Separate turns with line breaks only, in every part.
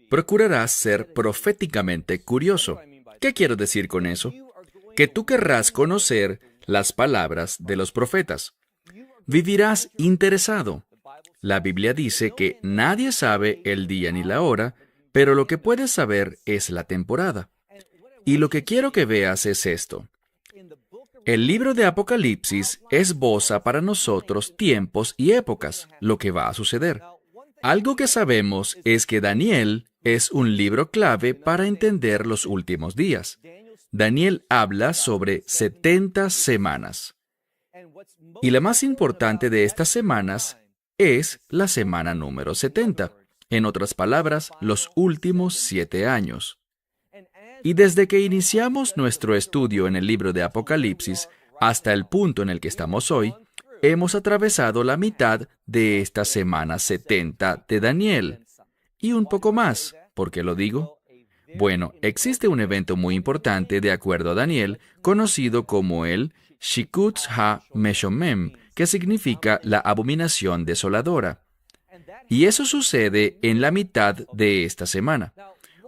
procurarás ser proféticamente curioso. ¿Qué quiero decir con eso? Que tú querrás conocer las palabras de los profetas. Vivirás interesado. La Biblia dice que nadie sabe el día ni la hora, pero lo que puedes saber es la temporada. Y lo que quiero que veas es esto. El libro de Apocalipsis esboza para nosotros tiempos y épocas, lo que va a suceder. Algo que sabemos es que Daniel es un libro clave para entender los últimos días. Daniel habla sobre 70 semanas. Y la más importante de estas semanas es la semana número 70. En otras palabras, los últimos 7 años. Y desde que iniciamos nuestro estudio en el libro de Apocalipsis hasta el punto en el que estamos hoy, hemos atravesado la mitad de esta semana 70 de Daniel. Y un poco más. ¿Por qué lo digo? Bueno, existe un evento muy importante de acuerdo a Daniel, conocido como el Shikutz ha-Meshomem, que significa la abominación desoladora. Y eso sucede en la mitad de esta semana.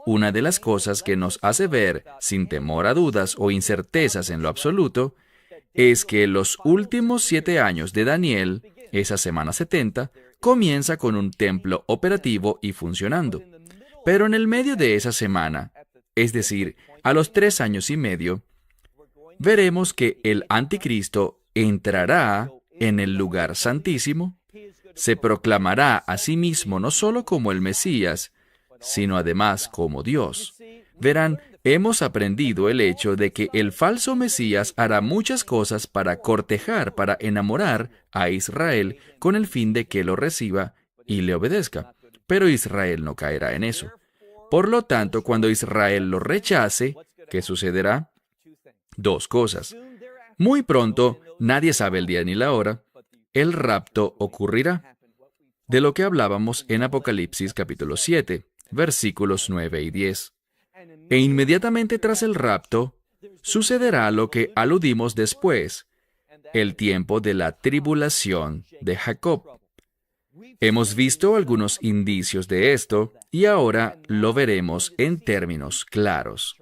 Una de las cosas que nos hace ver, sin temor a dudas o incertezas en lo absoluto, es que los últimos 7 años de Daniel, esa semana 70, comienza con un templo operativo y funcionando. Pero en el medio de esa semana, es decir, a los 3 años y medio, veremos que el anticristo entrará en el lugar santísimo, se proclamará a sí mismo no solo como el Mesías, sino además como Dios. Verán, hemos aprendido el hecho de que el falso Mesías hará muchas cosas para cortejar, para enamorar a Israel con el fin de que lo reciba y le obedezca. Pero Israel no caerá en eso. Por lo tanto, cuando Israel lo rechace, ¿qué sucederá? 2 cosas. Muy pronto, nadie sabe el día ni la hora, el rapto ocurrirá. De lo que hablábamos en Apocalipsis capítulo 7, versículos 9 y 10. E inmediatamente tras el rapto, sucederá lo que aludimos después, el tiempo de la tribulación de Jacob. Hemos visto algunos indicios de esto y ahora lo veremos en términos claros.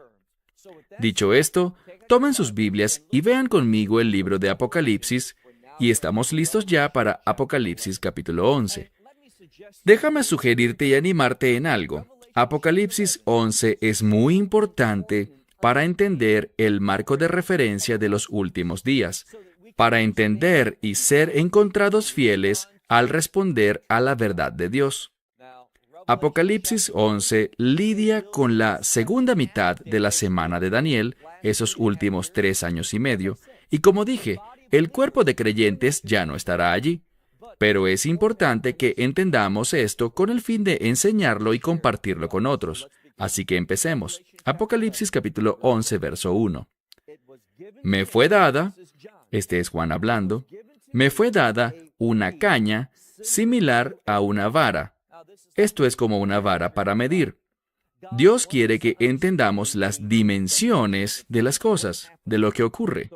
Dicho esto, tomen sus Biblias y vean conmigo el libro de Apocalipsis y estamos listos ya para Apocalipsis capítulo 11. Déjame sugerirte y animarte en algo. Apocalipsis 11 es muy importante para entender el marco de referencia de los últimos días, para entender y ser encontrados fieles al responder a la verdad de Dios. Apocalipsis 11 lidia con la segunda mitad de la semana de Daniel, esos últimos 3 años y medio, y como dije, el cuerpo de creyentes ya no estará allí. Pero es importante que entendamos esto con el fin de enseñarlo y compartirlo con otros. Así que empecemos. Apocalipsis capítulo 11, verso 1. Me fue dada, este es Juan hablando, me fue dada una caña similar a una vara. Esto es como una vara para medir. Dios quiere que entendamos las dimensiones de las cosas, de lo que ocurre.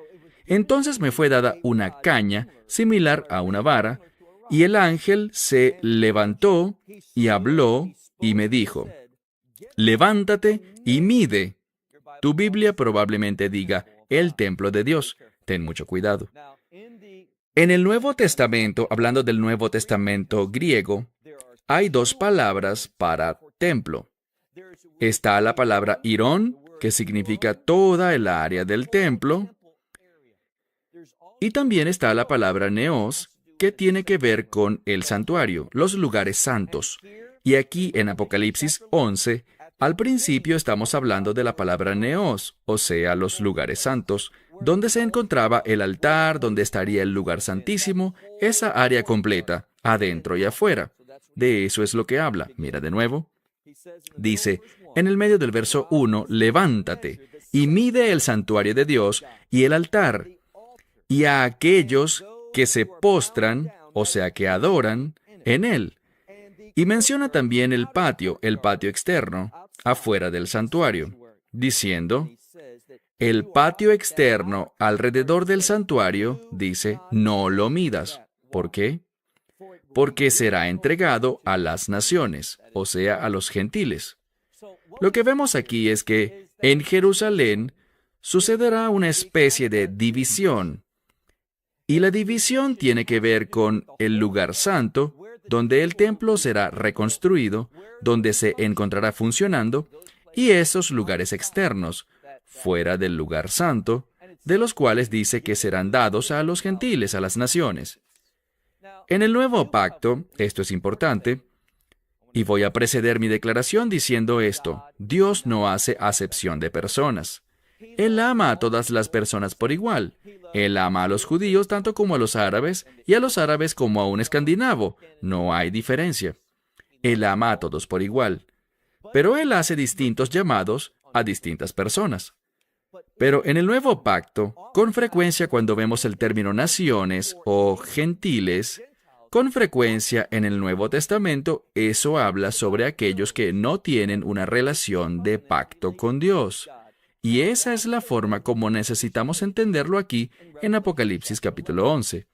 Entonces me fue dada una caña similar a una vara, y el ángel se levantó y habló y me dijo, levántate y mide. Tu Biblia probablemente diga, el templo de Dios. Ten mucho cuidado. En el Nuevo Testamento, hablando del Nuevo Testamento griego, hay 2 palabras para templo. Está la palabra irón, que significa toda el área del templo, y también está la palabra neos, que tiene que ver con el santuario, los lugares santos. Y aquí en Apocalipsis 11, al principio estamos hablando de la palabra neos, o sea, los lugares santos, donde se encontraba el altar, donde estaría el lugar santísimo, esa área completa, adentro y afuera. De eso es lo que habla. Mira de nuevo. Dice, en el medio del verso 1, levántate y mide el santuario de Dios y el altar, y a aquellos que se postran, o sea, que adoran, en él. Y menciona también el patio externo, afuera del santuario, diciendo, el patio externo alrededor del santuario, dice, no lo midas. ¿Por qué? Porque será entregado a las naciones, o sea, a los gentiles. Lo que vemos aquí es que en Jerusalén sucederá una especie de división. Y la división tiene que ver con el lugar santo, donde el templo será reconstruido, donde se encontrará funcionando, y esos lugares externos, fuera del lugar santo, de los cuales dice que serán dados a los gentiles, a las naciones. En el nuevo pacto, esto es importante, y voy a preceder mi declaración diciendo esto: Dios no hace acepción de personas. Él ama a todas las personas por igual. Él ama a los judíos tanto como a los árabes, y a los árabes como a un escandinavo. No hay diferencia. Él ama a todos por igual. Pero Él hace distintos llamados a distintas personas. Pero en el nuevo pacto, con frecuencia cuando vemos el término naciones o gentiles, con frecuencia en el Nuevo Testamento, eso habla sobre aquellos que no tienen una relación de pacto con Dios. Y esa es la forma como necesitamos entenderlo aquí en Apocalipsis capítulo 11.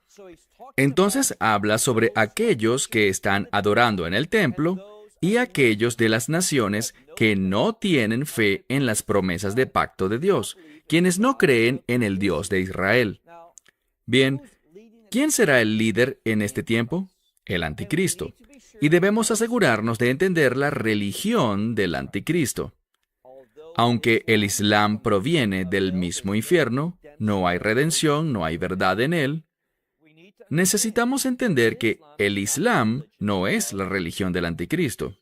Entonces habla sobre aquellos que están adorando en el templo y aquellos de las naciones que no tienen fe en las promesas de pacto de Dios, quienes no creen en el Dios de Israel. Bien, ¿quién será el líder en este tiempo? El anticristo. Y debemos asegurarnos de entender la religión del anticristo. Aunque el Islam proviene del mismo infierno, no hay redención, no hay verdad en él, necesitamos entender que el Islam no es la religión del anticristo.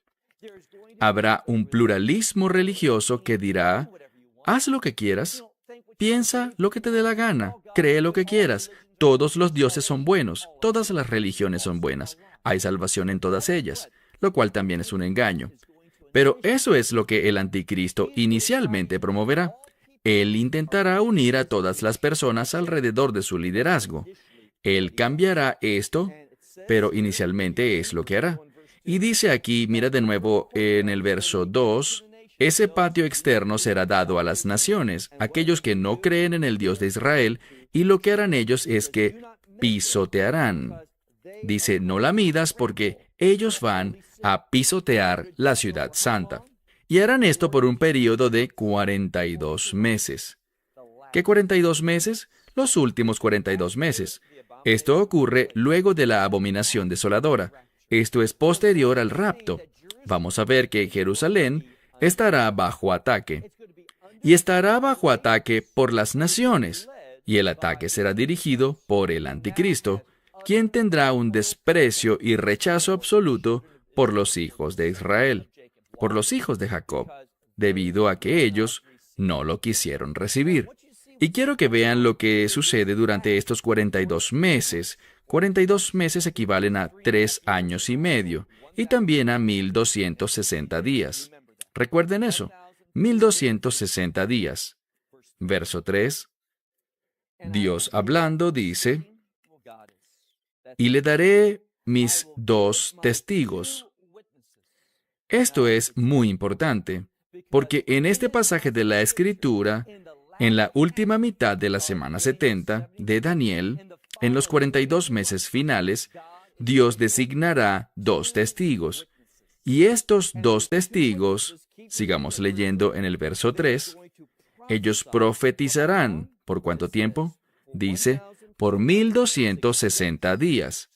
Habrá un pluralismo religioso que dirá: haz lo que quieras, piensa lo que te dé la gana, cree lo que quieras, todos los dioses son buenos, todas las religiones son buenas, hay salvación en todas ellas, lo cual también es un engaño. Pero eso es lo que el anticristo inicialmente promoverá. Él intentará unir a todas las personas alrededor de su liderazgo. Él cambiará esto, pero inicialmente es lo que hará. Y dice aquí, mira de nuevo en el verso 2, ese patio externo será dado a las naciones, aquellos que no creen en el Dios de Israel, y lo que harán ellos es que pisotearán. Dice, no la midas porque ellos van a pisotear la ciudad santa. Y harán esto por un período de 42 meses. ¿Qué 42 meses? Los últimos 42 meses. Esto ocurre luego de la abominación desoladora. Esto es posterior al rapto. Vamos a ver que Jerusalén estará bajo ataque. Y estará bajo ataque por las naciones. Y el ataque será dirigido por el anticristo, quien tendrá un desprecio y rechazo absoluto por los hijos de Israel, por los hijos de Jacob, debido a que ellos no lo quisieron recibir. Y quiero que vean lo que sucede durante estos 42 meses. 42 meses equivalen a 3 años y medio, y también a 1260 días. Recuerden eso, 1260 días. Verso 3. Dios hablando dice, y le daré mis 2 testigos. Esto es muy importante, porque en este pasaje de la Escritura, en la última mitad de la semana 70 de Daniel, en los 42 meses finales, Dios designará 2 testigos. Y estos 2 testigos, sigamos leyendo en el verso 3, ellos profetizarán. ¿Por cuánto tiempo? Dice, por 1260 días.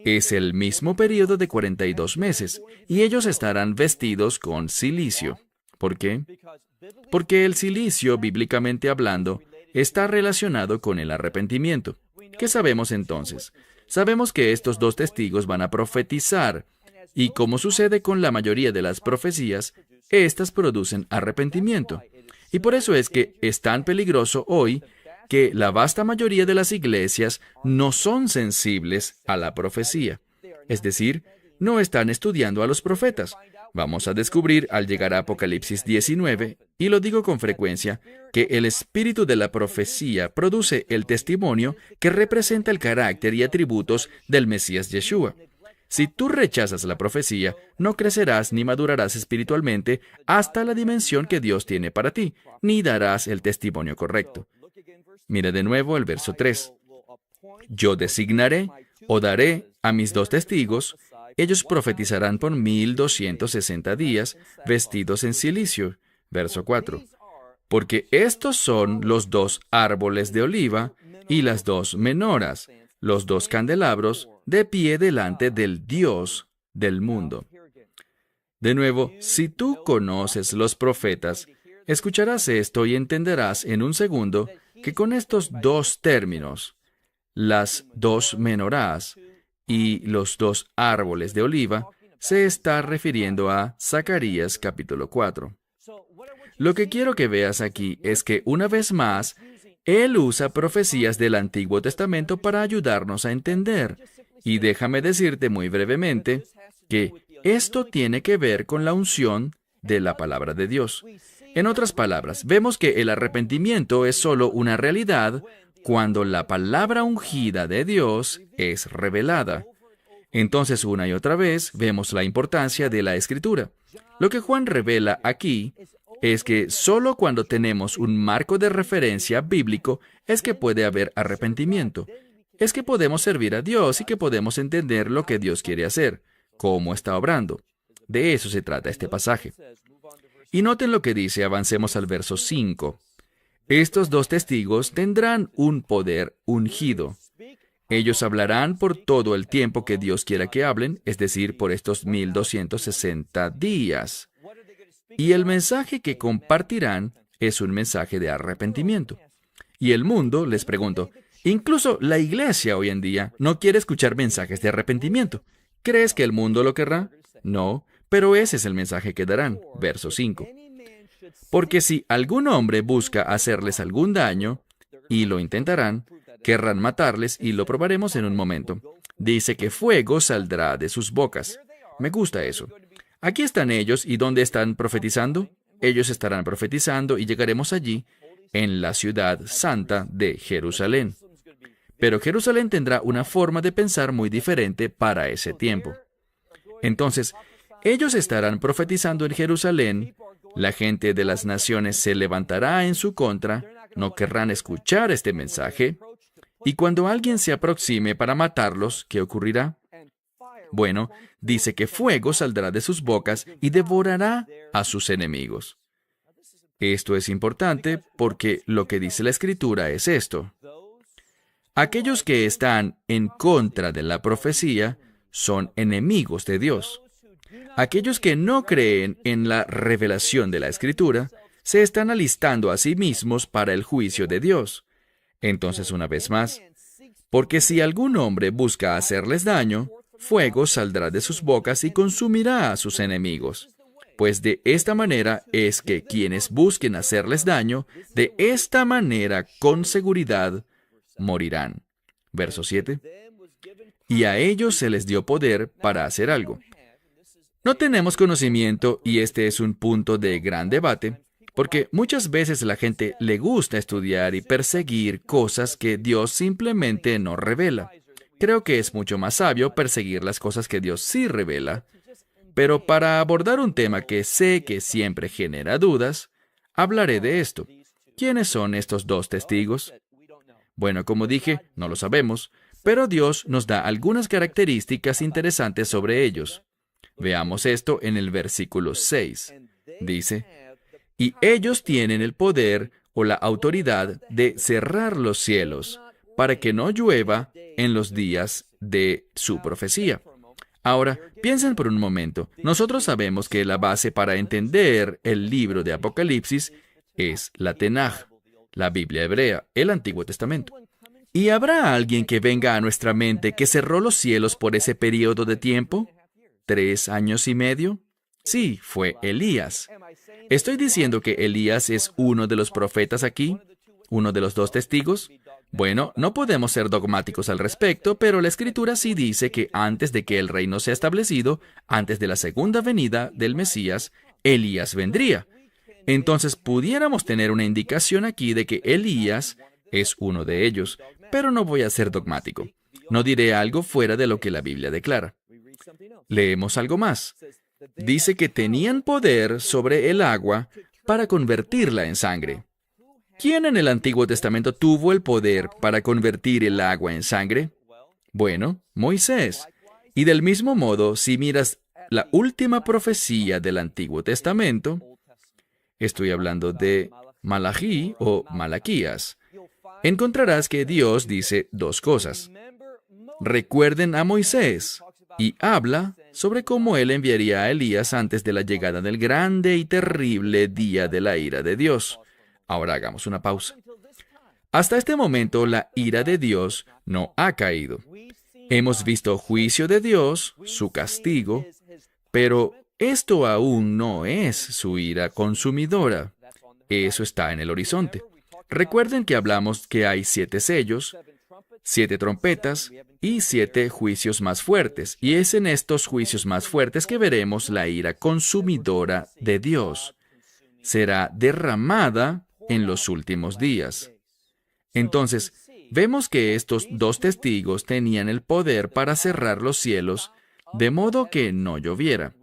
Es el mismo periodo de 42 meses, y ellos estarán vestidos con cilicio. ¿Por qué? Porque el cilicio, bíblicamente hablando, está relacionado con el arrepentimiento. ¿Qué sabemos entonces? Sabemos que estos 2 testigos van a profetizar, y como sucede con la mayoría de las profecías, éstas producen arrepentimiento. Y por eso es que es tan peligroso hoy que la vasta mayoría de las iglesias no son sensibles a la profecía. Es decir, no están estudiando a los profetas. Vamos a descubrir al llegar a Apocalipsis 19, y lo digo con frecuencia, que el espíritu de la profecía produce el testimonio que representa el carácter y atributos del Mesías Yeshua. Si tú rechazas la profecía, no crecerás ni madurarás espiritualmente hasta la dimensión que Dios tiene para ti, ni darás el testimonio correcto. Mira de nuevo el verso 3. Yo designaré o daré a mis 2 testigos, Ellos profetizarán por 1260 días, vestidos en cilicio. Verso 4. Porque estos son los 2 árboles de oliva y las 2 menoras, los 2 candelabros, de pie delante del Dios del mundo. De nuevo, si tú conoces los profetas, escucharás esto y entenderás en un segundo que con estos 2 términos, las 2 menorás y los 2 árboles de oliva, se está refiriendo a Zacarías capítulo 4. Lo que quiero que veas aquí es que, una vez más, Él usa profecías del Antiguo Testamento para ayudarnos a entender. Y déjame decirte muy brevemente que esto tiene que ver con la unción de la palabra de Dios. En otras palabras, vemos que el arrepentimiento es solo una realidad cuando la palabra ungida de Dios es revelada. Entonces, una y otra vez, vemos la importancia de la Escritura. Lo que Juan revela aquí es que solo cuando tenemos un marco de referencia bíblico es que puede haber arrepentimiento. Es que podemos servir a Dios y que podemos entender lo que Dios quiere hacer, cómo está obrando. De eso se trata este pasaje. Y noten lo que dice, avancemos al verso 5. Estos 2 testigos tendrán un poder ungido. Ellos hablarán por todo el tiempo que Dios quiera que hablen, es decir, por estos 1260 días. Y el mensaje que compartirán es un mensaje de arrepentimiento. Y el mundo, les pregunto, incluso la iglesia hoy en día no quiere escuchar mensajes de arrepentimiento. ¿Crees que el mundo lo querrá? No, pero ese es el mensaje que darán. Verso 5. Porque si algún hombre busca hacerles algún daño, y lo intentarán, querrán matarles y lo probaremos en un momento. Dice que fuego saldrá de sus bocas. Me gusta eso. Aquí están ellos, ¿y dónde están profetizando? Ellos estarán profetizando y llegaremos allí, en la ciudad santa de Jerusalén. Pero Jerusalén tendrá una forma de pensar muy diferente para ese tiempo. Entonces, ellos estarán profetizando en Jerusalén, la gente de las naciones se levantará en su contra, no querrán escuchar este mensaje, y cuando alguien se aproxime para matarlos, ¿qué ocurrirá? Bueno, dice que fuego saldrá de sus bocas y devorará a sus enemigos. Esto es importante porque lo que dice la Escritura es esto. Aquellos que están en contra de la profecía son enemigos de Dios. Aquellos que no creen en la revelación de la Escritura se están alistando a sí mismos para el juicio de Dios. Entonces, una vez más, porque si algún hombre busca hacerles daño, fuego saldrá de sus bocas y consumirá a sus enemigos. Pues de esta manera es que quienes busquen hacerles daño, de esta manera con seguridad morirán. Verso 7. Y a ellos se les dio poder para hacer algo. No tenemos conocimiento, y este es un punto de gran debate, porque muchas veces a la gente le gusta estudiar y perseguir cosas que Dios simplemente no revela. Creo que es mucho más sabio perseguir las cosas que Dios sí revela. Pero para abordar un tema que sé que siempre genera dudas, hablaré de esto. ¿Quiénes son estos 2 testigos? Bueno, como dije, no lo sabemos, pero Dios nos da algunas características interesantes sobre ellos. Veamos esto en el versículo 6. Dice, y ellos tienen el poder o la autoridad de cerrar los cielos para que no llueva en los días de su profecía. Ahora, piensen por un momento. Nosotros sabemos que la base para entender el libro de Apocalipsis es la Tenaj, la Biblia hebrea, el Antiguo Testamento. ¿Y habrá alguien que venga a nuestra mente que cerró los cielos por ese periodo de tiempo? 3 años y medio. Sí, fue Elías. ¿Estoy diciendo que Elías es uno de los profetas aquí? ¿Uno de los 2 testigos? Bueno, no podemos ser dogmáticos al respecto, pero la Escritura sí dice que antes de que el reino sea establecido, antes de la segunda venida del Mesías, Elías vendría. Entonces pudiéramos tener una indicación aquí de que Elías es uno de ellos, pero no voy a ser dogmático. No diré algo fuera de lo que la Biblia declara. Leemos algo más. Dice que tenían poder sobre el agua para convertirla en sangre. ¿Quién en el Antiguo Testamento tuvo el poder para convertir el agua en sangre? Bueno, Moisés. Y del mismo modo, si miras la última profecía del Antiguo Testamento, estoy hablando de Malachi o Malaquías, encontrarás que Dios dice dos cosas. Recuerden a Moisés y habla sobre cómo él enviaría a Elías antes de la llegada del grande y terrible día de la ira de Dios. Ahora hagamos una pausa. Hasta este momento, la ira de Dios no ha caído. Hemos visto juicio de Dios, su castigo, pero esto aún no es su ira consumidora. Eso está en el horizonte. Recuerden que hablamos que hay 7 sellos, 7 trompetas y 7 juicios más fuertes. Y es en estos juicios más fuertes que veremos la ira consumidora de Dios. Será derramada en los últimos días. Entonces, vemos que estos 2 testigos tenían el poder para cerrar los cielos de modo que no lloviera.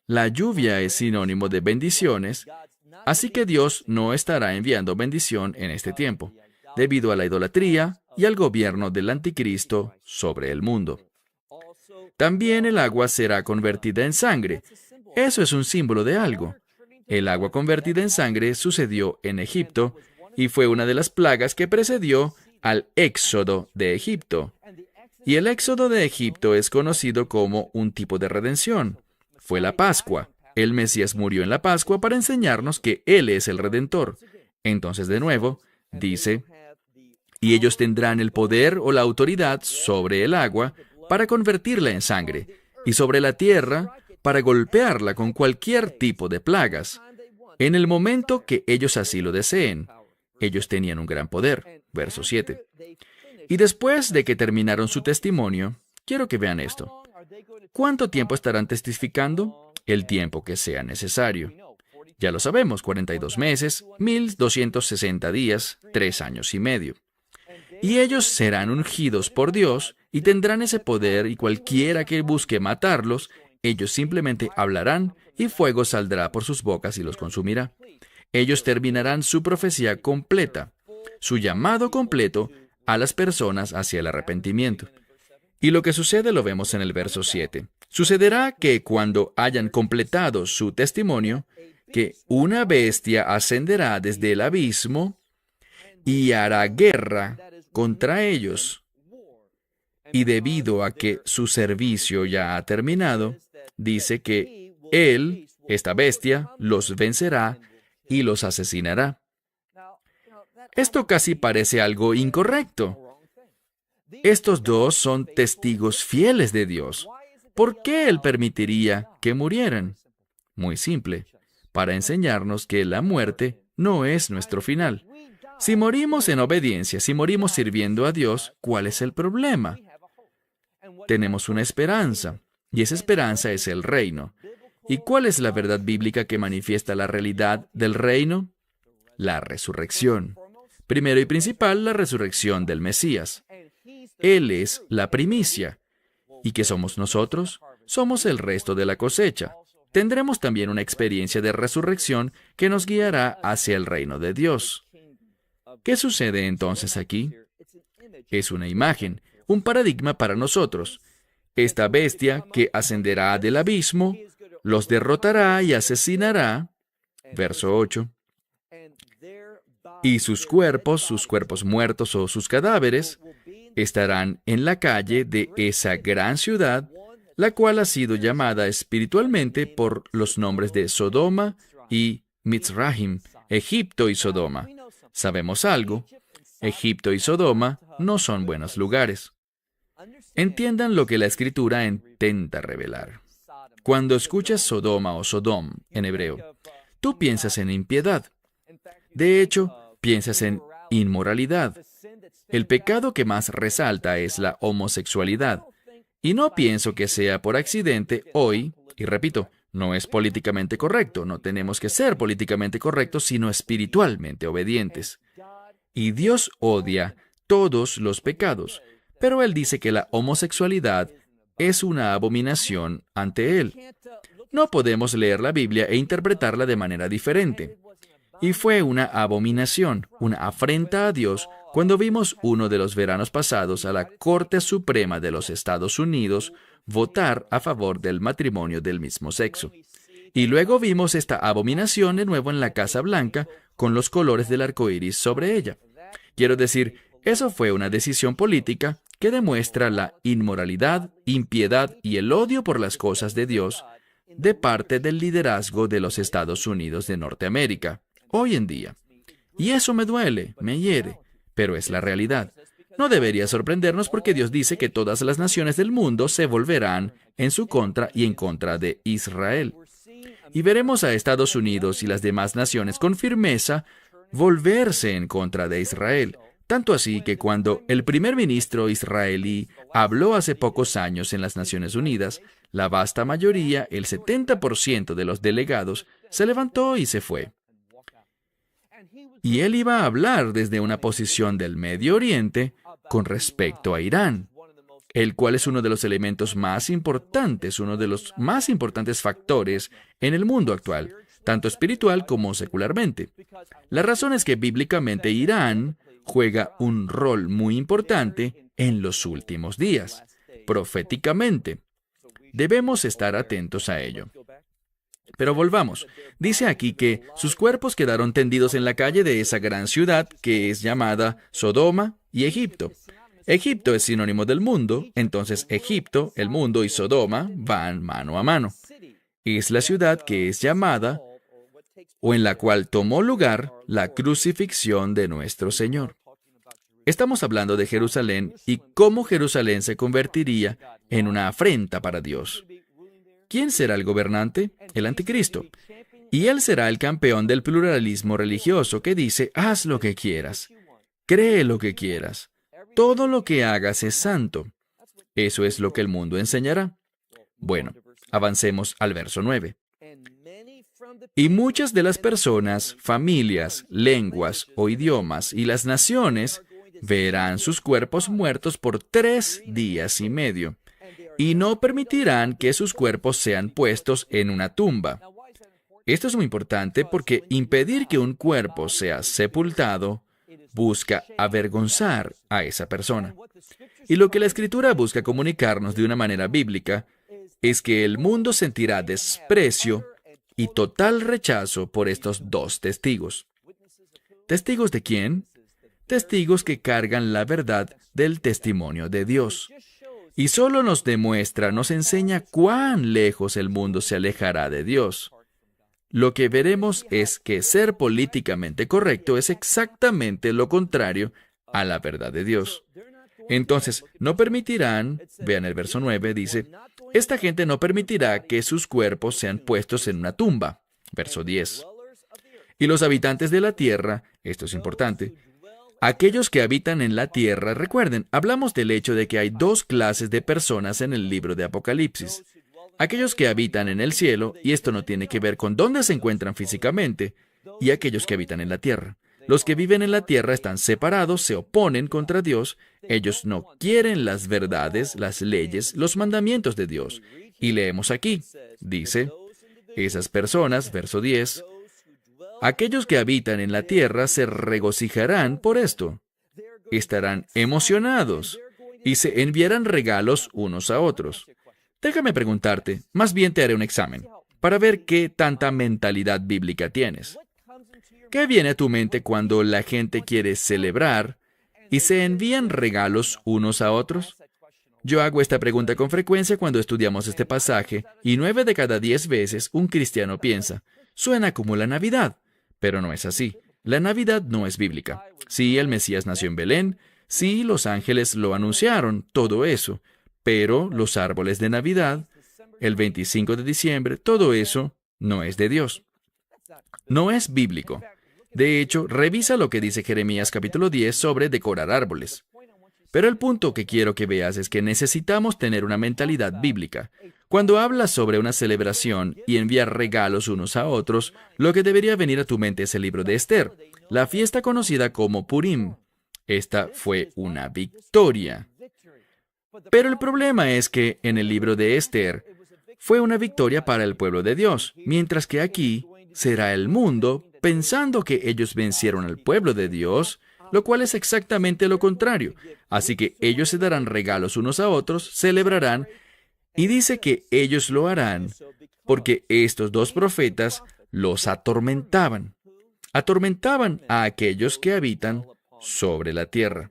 La lluvia es sinónimo de bendiciones, así que Dios no estará enviando bendición en este tiempo, debido a la idolatría y al gobierno del anticristo sobre el mundo. También el agua será convertida en sangre. Eso es un símbolo de algo. El agua convertida en sangre sucedió en Egipto y fue una de las plagas que precedió al éxodo de Egipto. Y el éxodo de Egipto es conocido como un tipo de redención. Fue la Pascua. El Mesías murió en la Pascua para enseñarnos que Él es el Redentor. Entonces, de nuevo, dice, y ellos tendrán el poder o la autoridad sobre el agua para convertirla en sangre, y sobre la tierra para golpearla con cualquier tipo de plagas, en el momento que ellos así lo deseen. Ellos tenían un gran poder. Verso 7. Y después de que terminaron su testimonio, quiero que vean esto. ¿Cuánto tiempo estarán testificando? El tiempo que sea necesario. Ya lo sabemos, 42 meses, 1260 días, 3 años y medio. Y ellos serán ungidos por Dios y tendrán ese poder, y cualquiera que busque matarlos, ellos simplemente hablarán y fuego saldrá por sus bocas y los consumirá. Ellos terminarán su profecía completa, su llamado completo a las personas hacia el arrepentimiento. Y lo que sucede lo vemos en el verso 7. Sucederá que cuando hayan completado su testimonio, que una bestia ascenderá desde el abismo y hará guerra contra ellos. Y debido a que su servicio ya ha terminado, dice que él, esta bestia, los vencerá y los asesinará. Esto casi parece algo incorrecto. Estos dos son testigos fieles de Dios. ¿Por qué Él permitiría que murieran? Muy simple, para enseñarnos que la muerte no es nuestro final. Si morimos en obediencia, si morimos sirviendo a Dios, ¿cuál es el problema? Tenemos una esperanza, y esa esperanza es el reino. ¿Y cuál es la verdad bíblica que manifiesta la realidad del reino? La resurrección. Primero y principal, la resurrección del Mesías. Él es la primicia. ¿Y qué somos nosotros? Somos el resto de la cosecha. Tendremos también una experiencia de resurrección que nos guiará hacia el reino de Dios. ¿Qué sucede entonces aquí? Es una imagen, un paradigma para nosotros. Esta bestia que ascenderá del abismo, los derrotará y asesinará. Verso 8. Y sus cuerpos muertos o sus cadáveres, estarán en la calle de esa gran ciudad, la cual ha sido llamada espiritualmente por los nombres de Sodoma y Mitzrahim, Egipto y Sodoma. Sabemos algo, Egipto y Sodoma no son buenos lugares. Entiendan lo que la Escritura intenta revelar. Cuando escuchas Sodoma o Sodom en hebreo, tú piensas en impiedad. De hecho, piensas en inmoralidad. El pecado que más resalta es la homosexualidad. Y no pienso que sea por accidente hoy, y repito, no es políticamente correcto, no tenemos que ser políticamente correctos, sino espiritualmente obedientes. Y Dios odia todos los pecados, pero Él dice que la homosexualidad es una abominación ante Él. No podemos leer la Biblia e interpretarla de manera diferente. Y fue una abominación, una afrenta a Dios, cuando vimos uno de los veranos pasados a la Corte Suprema de los Estados Unidos votar a favor del matrimonio del mismo sexo. Y luego vimos esta abominación de nuevo en la Casa Blanca con los colores del arco iris sobre ella. Quiero decir, eso fue una decisión política que demuestra la inmoralidad, impiedad y el odio por las cosas de Dios de parte del liderazgo de los Estados Unidos de Norteamérica, hoy en día. Y eso me duele, me hiere, pero es la realidad. No debería sorprendernos porque Dios dice que todas las naciones del mundo se volverán en su contra y en contra de Israel. Y veremos a Estados Unidos y las demás naciones con firmeza volverse en contra de Israel. Tanto así que cuando el primer ministro israelí habló hace pocos años en las Naciones Unidas, la vasta mayoría, el 70% de los delegados, se levantó y se fue. Y él iba a hablar desde una posición del Medio Oriente con respecto a Irán, el cual es uno de los elementos más importantes, uno de los más importantes factores en el mundo actual, tanto espiritual como secularmente. La razón es que bíblicamente Irán juega un rol muy importante en los últimos días, proféticamente. Debemos estar atentos a ello. Pero volvamos. Dice aquí que sus cuerpos quedaron tendidos en la calle de esa gran ciudad que es llamada Sodoma y Egipto. Egipto es sinónimo del mundo, entonces Egipto, el mundo y Sodoma van mano a mano. Es la ciudad que es llamada o en la cual tomó lugar la crucifixión de nuestro Señor. Estamos hablando de Jerusalén y cómo Jerusalén se convertiría en una afrenta para Dios. ¿Quién será el gobernante? El anticristo. Y él será el campeón del pluralismo religioso que dice, haz lo que quieras, cree lo que quieras, todo lo que hagas es santo. Eso es lo que el mundo enseñará. Bueno, avancemos al verso 9. Y muchas de las personas, familias, lenguas o idiomas y las naciones verán sus cuerpos muertos por 3 días y medio, y no permitirán que sus cuerpos sean puestos en una tumba. Esto es muy importante porque impedir que un cuerpo sea sepultado busca avergonzar a esa persona. Y lo que la Escritura busca comunicarnos de una manera bíblica es que el mundo sentirá desprecio y total rechazo por estos 2 testigos. ¿Testigos de quién? Testigos que cargan la verdad del testimonio de Dios. Y solo nos demuestra, nos enseña cuán lejos el mundo se alejará de Dios. Lo que veremos es que ser políticamente correcto es exactamente lo contrario a la verdad de Dios. Entonces, no permitirán, vean el verso 9, dice, esta gente no permitirá que sus cuerpos sean puestos en una tumba. Verso 10. Y los habitantes de la tierra, esto es importante, aquellos que habitan en la tierra, recuerden, hablamos del hecho de que hay 2 clases de personas en el libro de Apocalipsis. Aquellos que habitan en el cielo, y esto no tiene que ver con dónde se encuentran físicamente, y aquellos que habitan en la tierra. Los que viven en la tierra están separados, se oponen contra Dios, ellos no quieren las verdades, las leyes, los mandamientos de Dios. Y leemos aquí, dice, esas personas, verso 10, aquellos que habitan en la tierra se regocijarán por esto. Estarán emocionados y se enviarán regalos unos a otros. Déjame preguntarte, más bien te haré un examen, para ver qué tanta mentalidad bíblica tienes. ¿Qué viene a tu mente cuando la gente quiere celebrar y se envían regalos unos a otros? Yo hago esta pregunta con frecuencia cuando estudiamos este pasaje, y 9 de cada 10 veces un cristiano piensa, suena como la Navidad. Pero no es así. La Navidad no es bíblica. Sí, el Mesías nació en Belén. Sí, los ángeles lo anunciaron, todo eso. Pero los árboles de Navidad, el 25 de diciembre, todo eso no es de Dios. No es bíblico. De hecho, revisa lo que dice Jeremías capítulo 10 sobre decorar árboles. Pero el punto que quiero que veas es que necesitamos tener una mentalidad bíblica. Cuando hablas sobre una celebración y enviar regalos unos a otros, lo que debería venir a tu mente es el libro de Esther, la fiesta conocida como Purim. Esta fue una victoria. Pero el problema es que en el libro de Esther fue una victoria para el pueblo de Dios, mientras que aquí será el mundo pensando que ellos vencieron al pueblo de Dios, lo cual es exactamente lo contrario. Así que ellos se darán regalos unos a otros, celebrarán, Y dice que ellos lo harán porque estos dos profetas los atormentaban. Atormentaban a aquellos que habitan sobre la tierra.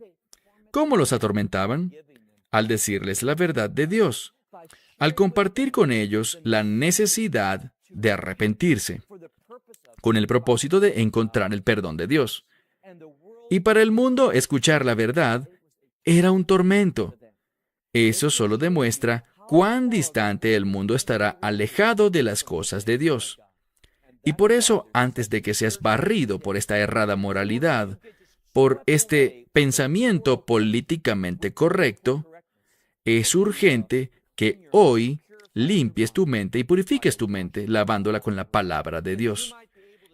¿Cómo los atormentaban? Al decirles la verdad de Dios, al compartir con ellos la necesidad de arrepentirse, con el propósito de encontrar el perdón de Dios. Y para el mundo, escuchar la verdad era un tormento. Eso solo demuestra cuán distante el mundo estará alejado de las cosas de Dios. Y por eso, antes de que seas barrido por esta errada moralidad, por este pensamiento políticamente correcto, es urgente que hoy limpies tu mente y purifiques tu mente, lavándola con la palabra de Dios.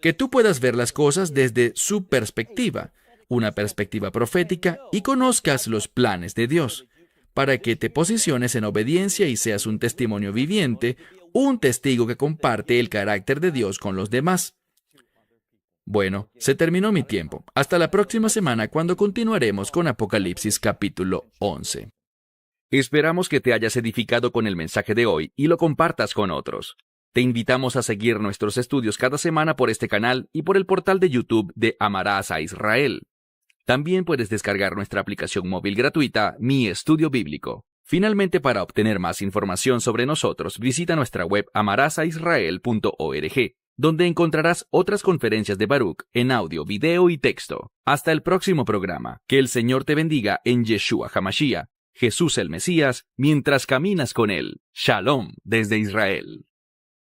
Que tú puedas ver las cosas desde su perspectiva, una perspectiva profética, y conozcas los planes de Dios, para que te posiciones en obediencia y seas un testimonio viviente, un testigo que comparte el carácter de Dios con los demás. Bueno, se terminó mi tiempo. Hasta la próxima semana cuando continuaremos con Apocalipsis capítulo 11.
Esperamos que te hayas edificado con el mensaje de hoy y lo compartas con otros. Te invitamos a seguir nuestros estudios cada semana por este canal y por el portal de YouTube de Amarás a Israel. También puedes descargar nuestra aplicación móvil gratuita, Mi Estudio Bíblico. Finalmente, para obtener más información sobre nosotros, visita nuestra web amarasaisrael.org, donde encontrarás otras conferencias de Baruch en audio, video y texto. Hasta el próximo programa. Que el Señor te bendiga en Yeshua HaMashiach, Jesús el Mesías, mientras caminas con Él. Shalom desde Israel.